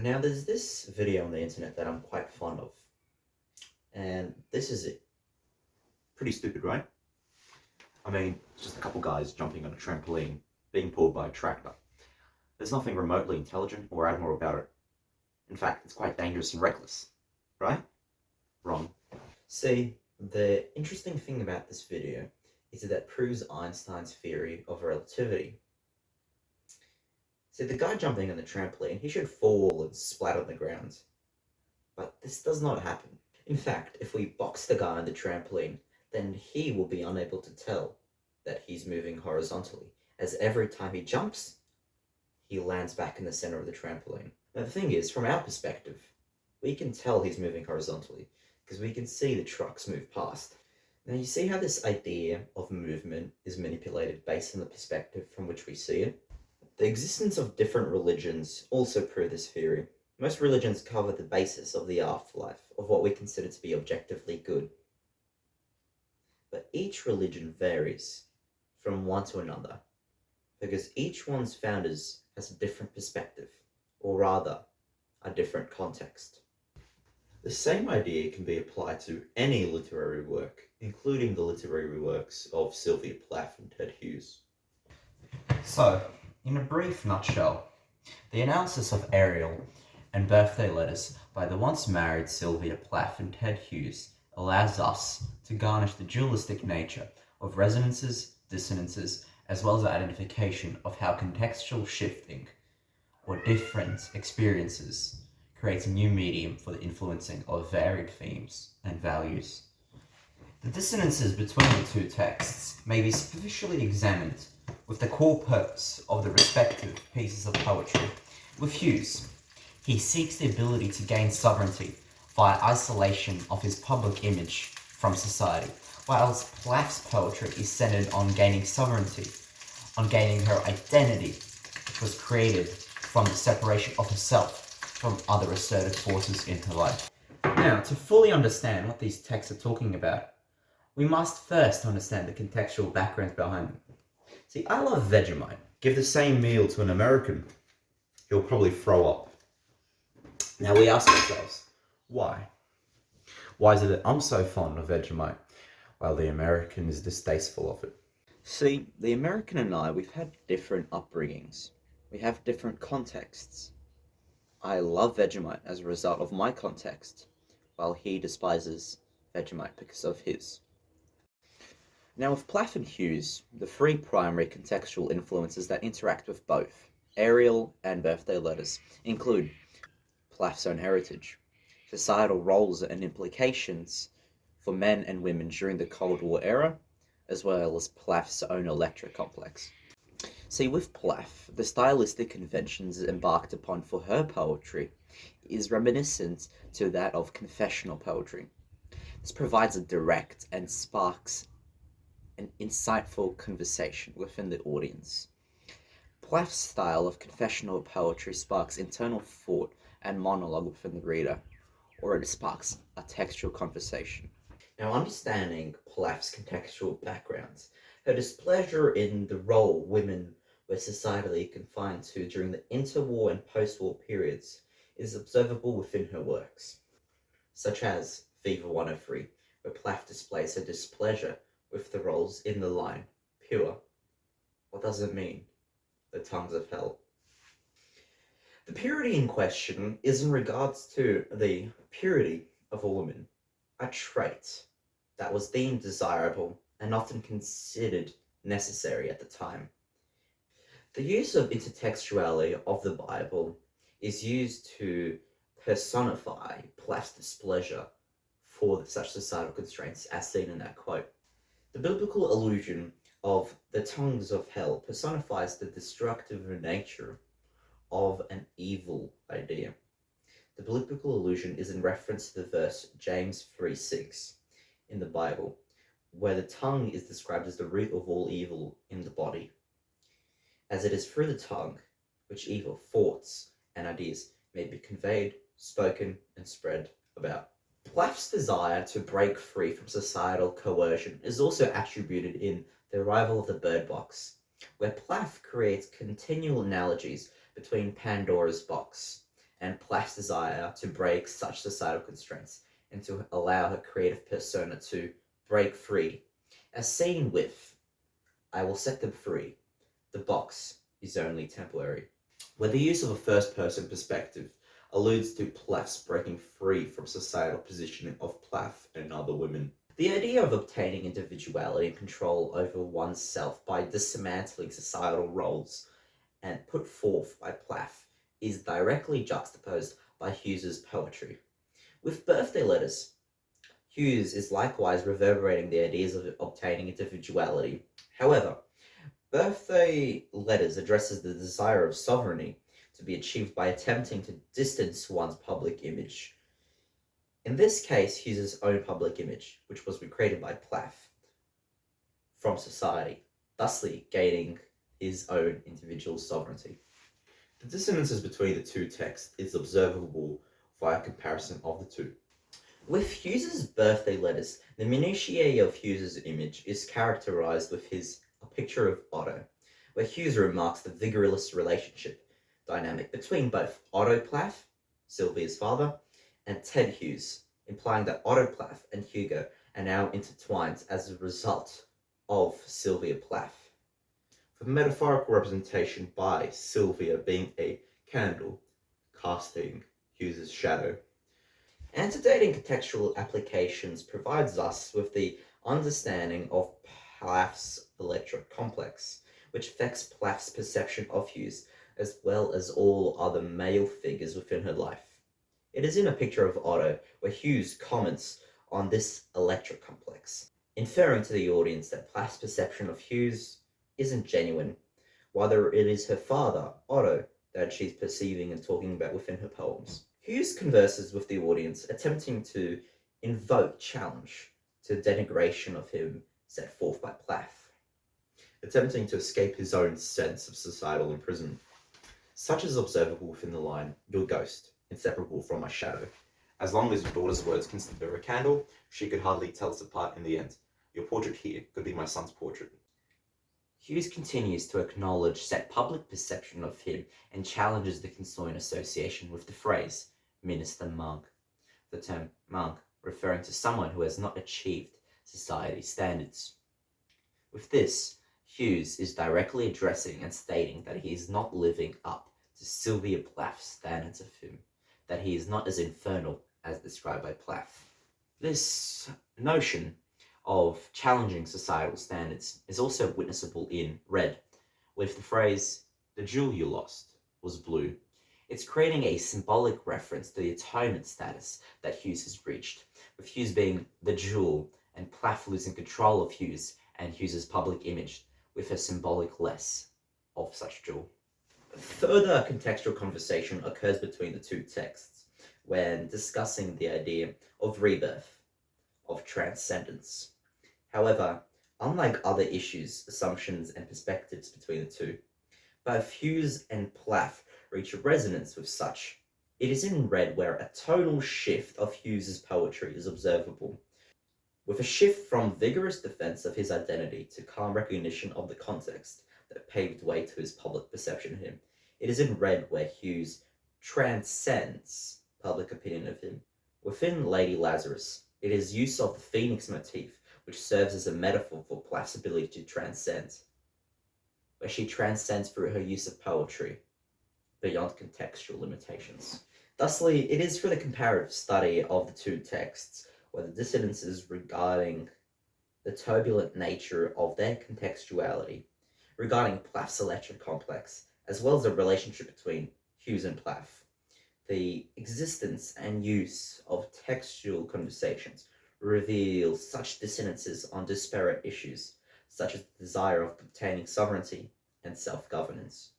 Now, there's this video on the internet that I'm quite fond of, and this is it. Pretty stupid, right? I mean, it's just a couple guys jumping on a trampoline, being pulled by a tractor. There's nothing remotely intelligent or admirable about it. In fact, it's quite dangerous and reckless. Right? Wrong. See, the interesting thing about this video is that it proves Einstein's theory of relativity. See, the guy jumping on the trampoline, he should fall and splat on the ground. But this does not happen. In fact, if we box the guy on the trampoline, then he will be unable to tell that he's moving horizontally, as every time he jumps, he lands back in the center of the trampoline. Now, the thing is, from our perspective, we can tell he's moving horizontally because we can see the trucks move past. Now, you see how this idea of movement is manipulated based on the perspective from which we see it? The existence of different religions also prove this theory. Most religions cover the basis of the afterlife, of what we consider to be objectively good. But each religion varies from one to another, because each one's founders has a different perspective, or rather, a different context. The same idea can be applied to any literary work, including the literary works of Sylvia Plath and Ted Hughes. So, in a brief nutshell, the analysis of Ariel and birthday letters by the once married Sylvia Plath and Ted Hughes allows us to garnish the dualistic nature of resonances, dissonances, as well as the identification of how contextual shifting or different experiences creates a new medium for the influencing of varied themes and values. The dissonances between the two texts may be superficially examined with the core purpose of the respective pieces of poetry. With Hughes, he seeks the ability to gain sovereignty via isolation of his public image from society, whilst Plath's poetry is centered on gaining sovereignty, on gaining her identity, which was created from the separation of herself from other assertive forces in her life. Now, to fully understand what these texts are talking about, we must first understand the contextual backgrounds behind them. See, I love Vegemite. Give the same meal to an American, he'll probably throw up. Now we ask ourselves, Why? Why is it that I'm so fond of Vegemite, while the American is distasteful of it? See, the American and I, we've had different upbringings. We have different contexts. I love Vegemite as a result of my context, while he despises Vegemite because of his. Now, with Plath and Hughes, the three primary contextual influences that interact with both Ariel and birthday letters include Plath's own heritage, societal roles and implications for men and women during the Cold War era, as well as Plath's own Electra complex. See, with Plath, the stylistic conventions embarked upon for her poetry is reminiscent to that of confessional poetry. This provides a direct and sparks an insightful conversation within the audience. Plath's style of confessional poetry sparks internal thought and monologue within the reader, or it sparks a textual conversation. Now, understanding Plath's contextual backgrounds, her displeasure in the role women were societally confined to during the interwar and post-war periods is observable within her works, such as Fever 103, where Plath displays her displeasure with the roles in the line, pure. What does it mean? The tongues of hell. The purity in question is in regards to the purity of a woman, a trait that was deemed desirable and often considered necessary at the time. The use of intertextuality of the Bible is used to personify Plath's displeasure for such societal constraints as seen in that quote. The biblical allusion of the tongues of hell personifies the destructive nature of an evil idea. The biblical allusion is in reference to the verse James 3:6 in the Bible, where the tongue is described as the root of all evil in the body, as it is through the tongue which evil thoughts and ideas may be conveyed, spoken, and spread about. Plath's desire to break free from societal coercion is also attributed in The Arrival of the Bird Box, where Plath creates continual analogies between Pandora's box and Plath's desire to break such societal constraints and to allow her creative persona to break free, as seen with I will set them free. The box is only temporary. Where the use of a first person perspective alludes to Plath's breaking free from societal positioning of Plath and other women. The idea of obtaining individuality and control over oneself by dismantling societal roles and put forth by Plath is directly juxtaposed by Hughes's poetry. With birthday letters, Hughes is likewise reverberating the ideas of obtaining individuality. However, birthday letters addresses the desire of sovereignty to be achieved by attempting to distance one's public image. In this case, Hughes's own public image, which was recreated by Plath, from society, thusly gaining his own individual sovereignty. The dissonances between the two texts is observable via comparison of the two. With Hughes's birthday letters, the minutiae of Hughes's image is characterized with a picture of Otto, where Hughes remarks the vigorous relationship dynamic between both Otto Plath, Sylvia's father, and Ted Hughes, implying that Otto Plath and Hugo are now intertwined as a result of Sylvia Plath. For metaphorical representation by Sylvia being a candle casting Hughes's shadow. Antedating contextual applications provides us with the understanding of Plath's electric complex, which affects Plath's perception of Hughes as well as all other male figures within her life. It is in a picture of Otto where Hughes comments on this electric complex, inferring to the audience that Plath's perception of Hughes isn't genuine, whether it is her father, Otto, that she's perceiving and talking about within her poems. Hughes converses with the audience, attempting to invoke challenge to the denigration of him set forth by Plath, attempting to escape his own sense of societal imprisonment. Such is observable within the line, "Your ghost, inseparable from my shadow. As long as your daughter's words can still bear a candle, she could hardly tell us apart in the end. Your portrait here could be my son's portrait." Hughes continues to acknowledge that public perception of him and challenges the consoling association with the phrase minister monk, the term monk referring to someone who has not achieved society's standards. With this, Hughes is directly addressing and stating that he is not living up to Sylvia Plath's standards of him, that he is not as infernal as described by Plath. This notion of challenging societal standards is also witnessable in Red, with the phrase, "The jewel you lost was blue." It's creating a symbolic reference to the atonement status that Hughes has reached, with Hughes being the jewel and Plath losing control of Hughes and Hughes's public image with a symbolic less of such jewel. Further contextual conversation occurs between the two texts when discussing the idea of rebirth, of transcendence. However, unlike other issues, assumptions, and perspectives between the two, both Hughes and Plath reach a resonance with such. It is in Red where a tonal shift of Hughes's poetry is observable, with a shift from vigorous defense of his identity to calm recognition of the context that paved way to his public perception of him. It is in Red where Hughes transcends public opinion of him. Within Lady Lazarus, it is use of the phoenix motif which serves as a metaphor for Plath's ability to transcend, where she transcends through her use of poetry beyond contextual limitations. Thusly, it is for the comparative study of the two texts where the dissonances regarding the turbulent nature of their contextuality, regarding Plath's electric complex, as well as the relationship between Hughes and Plath, the existence and use of textual conversations reveal such dissonances on disparate issues, such as the desire of obtaining sovereignty and self-governance.